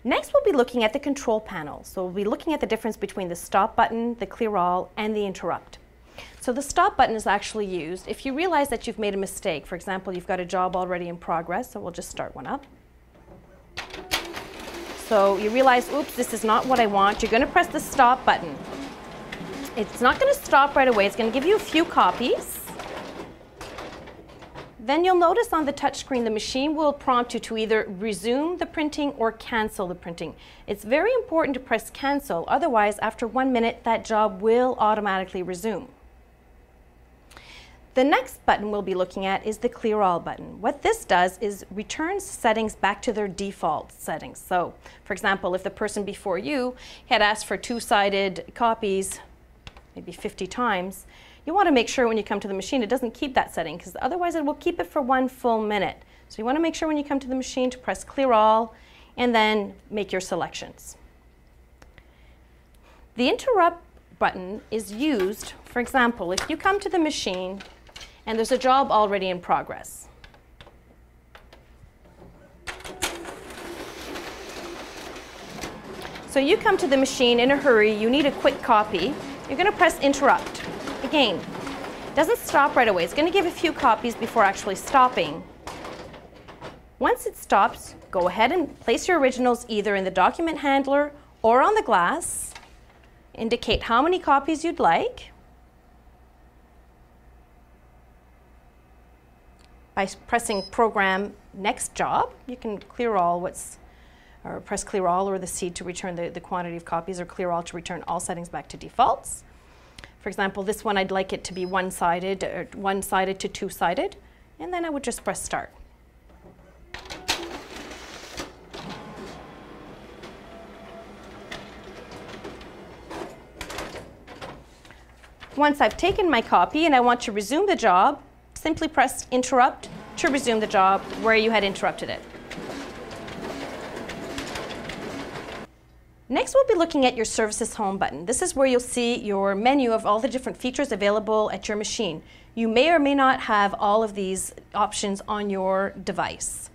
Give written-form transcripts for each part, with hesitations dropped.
Next, we'll be looking at the control panel. So we'll be looking at the difference between the stop button, the clear all, and the interrupt. So the stop button is actually used if you realize that you've made a mistake. For example, you've got a job already in progress, so we'll just start one up. So you realize, oops, this is not what I want. You're going to press the stop button. It's not going to stop right away. It's going to give you a few copies. Then you'll notice on the touchscreen the machine will prompt you to either resume the printing or cancel the printing. It's very important to press cancel, otherwise after 1 minute that job will automatically resume. The next button we'll be looking at is the clear all button. What this does is returns settings back to their default settings. So for example, if the person before you had asked for two-sided copies maybe 50 times, you want to make sure when you come to the machine it doesn't keep that setting, because otherwise it will keep it for 1 full minute. So you want to make sure when you come to the machine to press clear all and then make your selections. The interrupt button is used, for example, if you come to the machine and there's a job already in progress. So you come to the machine in a hurry, you need a quick copy, you're going to press interrupt. Again, it doesn't stop right away. It's going to give a few copies before actually stopping. Once it stops, go ahead and place your originals either in the document handler or on the glass. Indicate how many copies you'd like. By pressing program next job, you can clear all or press clear all or the C to return the quantity of copies, or clear all to return all settings back to defaults. For example, this one I'd like it to be one-sided, or one-sided to two-sided, and then I would just press start. Once I've taken my copy and I want to resume the job, simply press interrupt to resume the job where you had interrupted it. Next, we'll be looking at your Services Home button. This is where you'll see your menu of all the different features available at your machine. You may or may not have all of these options on your device.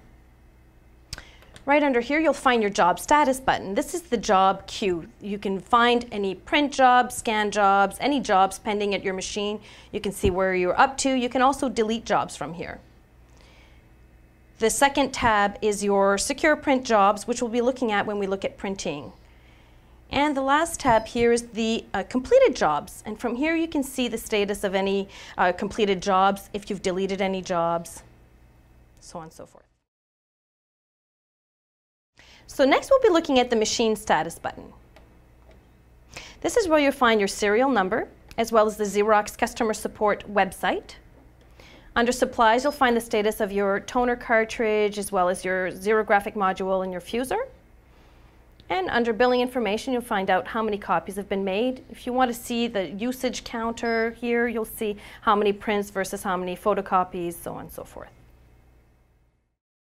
Right under here, you'll find your Job Status button. This is the job queue. You can find any print jobs, scan jobs, any jobs pending at your machine. You can see where you're up to. You can also delete jobs from here. The second tab is your Secure Print Jobs, which we'll be looking at when we look at printing. And the last tab here is the completed jobs. And from here you can see the status of any completed jobs, if you've deleted any jobs, so on and so forth. So next we'll be looking at the Machine Status button. This is where you'll find your serial number, as well as the Xerox Customer Support website. Under Supplies, you'll find the status of your toner cartridge, as well as your xerographic module and your fuser. And under Billing Information, you'll find out how many copies have been made. If you want to see the usage counter here, you'll see how many prints versus how many photocopies, so on and so forth.